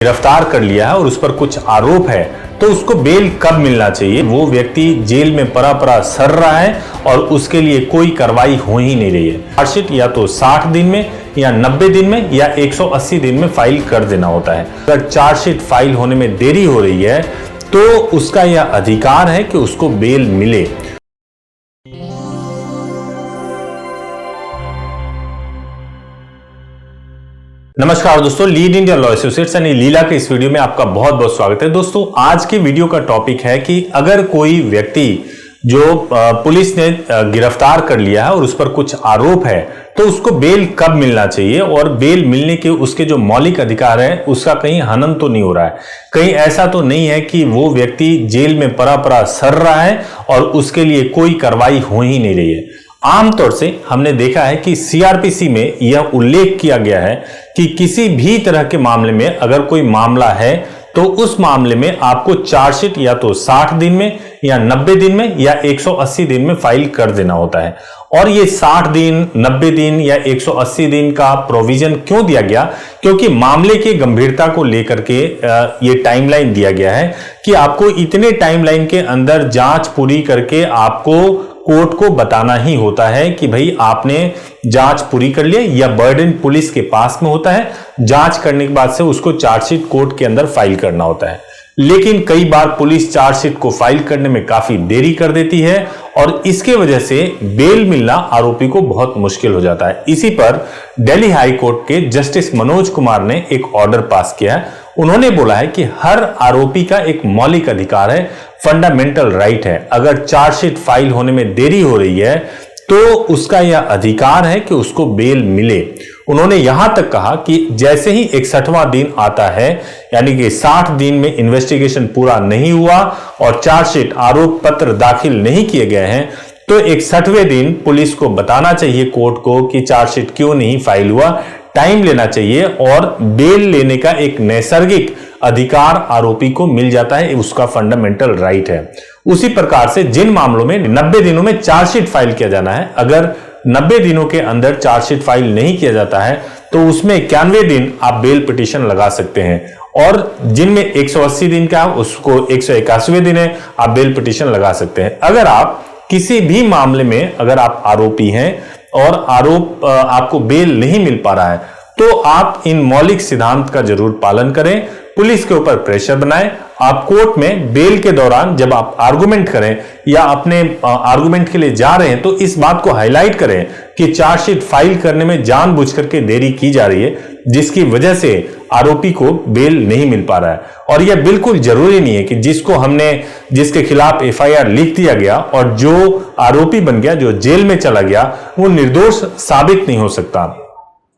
गिरफ्तार कर लिया है और उस पर कुछ आरोप है, तो उसको बेल कब मिलना चाहिए? वो व्यक्ति जेल में परा परा सड़ रहा है और उसके लिए कोई कार्रवाई हो ही नहीं रही है। चार्जशीट या तो 60 दिन में या 90 दिन में या 180 दिन में फाइल कर देना होता है। अगर चार्जशीट फाइल होने में देरी हो रही है तो उसका यह अधिकार है कि उसको बेल मिले। नमस्कार दोस्तों, लीड इंडिया लॉ एसोसिएट्स यानी लीला के इस वीडियो में आपका बहुत बहुत स्वागत है। दोस्तों, आज के वीडियो का टॉपिक है कि अगर कोई व्यक्ति जो पुलिस ने गिरफ्तार कर लिया है और उस पर कुछ आरोप है तो उसको बेल कब मिलना चाहिए और बेल मिलने के उसके जो मौलिक अधिकार है उसका कहीं हनन तो नहीं हो रहा है, कहीं ऐसा तो नहीं है कि वो व्यक्ति जेल में परा परा सड़ रहा है और उसके लिए कोई कार्रवाई हो ही नहीं रही है। आमतौर से हमने देखा है कि सीआरपीसी में यह उल्लेख किया गया है कि किसी भी तरह के मामले में अगर कोई मामला है तो उस मामले में आपको चार्जशीट या तो 60 दिन में या 90 दिन में या 180 दिन में फाइल कर देना होता है। और ये 60 दिन, 90 दिन या 180 दिन का प्रोविजन क्यों दिया गया? क्योंकि मामले की गंभीरता को लेकर के ये टाइमलाइन दिया गया है कि आपको इतने टाइमलाइन के अंदर जांच पूरी करके आपको कोर्ट को बताना ही होता है कि भाई आपने जांच पूरी कर ली, या बर्डन पुलिस के पास में होता है। जांच करने के बाद से उसको चार्जशीट कोर्ट के अंदर फाइल करना होता है। लेकिन कई बार पुलिस चार्जशीट को फाइल करने में काफी देरी कर देती है और इसके वजह से बेल मिलना आरोपी को बहुत मुश्किल हो जाता है। इसी पर दिल्ली हाई कोर्ट के जस्टिस मनोज कुमार ने एक ऑर्डर पास किया है। उन्होंने बोला है कि हर आरोपी का एक मौलिक अधिकार है, फंडामेंटल राइट है। अगर चार्जशीट फाइल होने में देरी हो रही है तो उसका यह अधिकार है कि उसको बेल मिले। उन्होंने यहां तक कहा कि जैसे ही 61वां दिन आता है, यानी कि 60 दिन में इन्वेस्टिगेशन पूरा नहीं हुआ और चार्जशीट आरोप पत्र दाखिल नहीं किए गए हैं, तो 61वें दिन पुलिस को बताना चाहिए कोर्ट को कि चार्जशीट क्यों नहीं फाइल हुआ। टाइम लेना चाहिए और बेल लेने का एक नैसर्गिक अधिकार आरोपी को मिल जाता है, उसका फंडामेंटल राइट है। उसी प्रकार से जिन मामलों में 90 दिनों में चार्जशीट फाइल किया जाना है, अगर 90 दिनों के अंदर चार्जशीट फाइल नहीं किया जाता है तो उसमें 91वें दिन आप बेल पिटीशन लगा सकते हैं, और जिनमें 180 दिन का उसको 181वें दिन है आप बेल पिटीशन लगा सकते हैं। अगर आप किसी भी मामले में अगर आप आरोपी हैं और आरोप आपको बेल नहीं मिल पा रहा है तो आप इन मौलिक सिद्धांत का जरूर पालन करें, पुलिस के ऊपर प्रेशर बनाएं। आप कोर्ट में बेल के दौरान जब आप आर्गुमेंट करें या अपने आर्गुमेंट के लिए जा रहे हैं तो इस बात को हाईलाइट करें कि चार्जशीट फाइल करने में जानबूझ करके देरी की जा रही है, जिसकी वजह से आरोपी को बेल नहीं मिल पा रहा है। और यह बिल्कुल जरूरी नहीं है कि जिसके खिलाफ एफआईआर लिख दिया गया और जो आरोपी बन गया, जो जेल में चला गया, वो निर्दोष साबित नहीं हो सकता।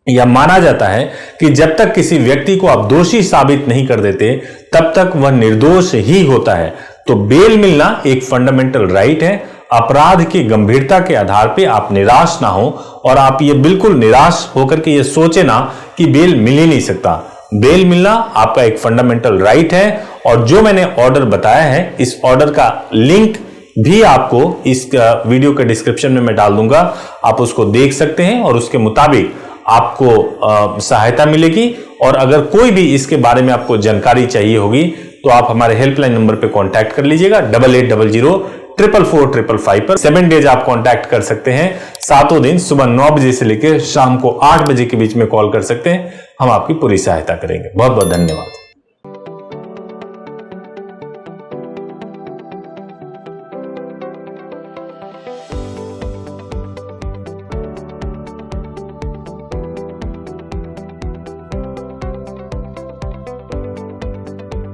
यह माना जाता है कि जब तक किसी व्यक्ति को आप दोषी साबित नहीं कर देते तब तक वह निर्दोष ही होता है। तो बेल मिलना एक फंडामेंटल राइट है। अपराध की गंभीरता के आधार पे आप निराश ना हो और आप ये बिल्कुल निराश होकर के ये सोचे ना कि बेल मिल ही नहीं सकता। बेल मिलना आपका एक फंडामेंटल राइट है, और जो मैंने ऑर्डर बताया है इस ऑर्डर का लिंक भी आपको इस वीडियो के डिस्क्रिप्शन में मैं डाल दूंगा, आप उसको देख सकते हैं और उसके मुताबिक आपको सहायता मिलेगी। और अगर कोई भी इसके बारे में आपको जानकारी चाहिए होगी तो आप हमारे हेल्पलाइन नंबर पे कांटेक्ट कर लीजिएगा 8800444555 पर। 7 डेज आप कांटेक्ट कर सकते हैं, सातों दिन सुबह 9 बजे से लेकर शाम को 8 बजे के बीच में कॉल कर सकते हैं। हम आपकी पूरी सहायता करेंगे। बहुत बहुत धन्यवाद।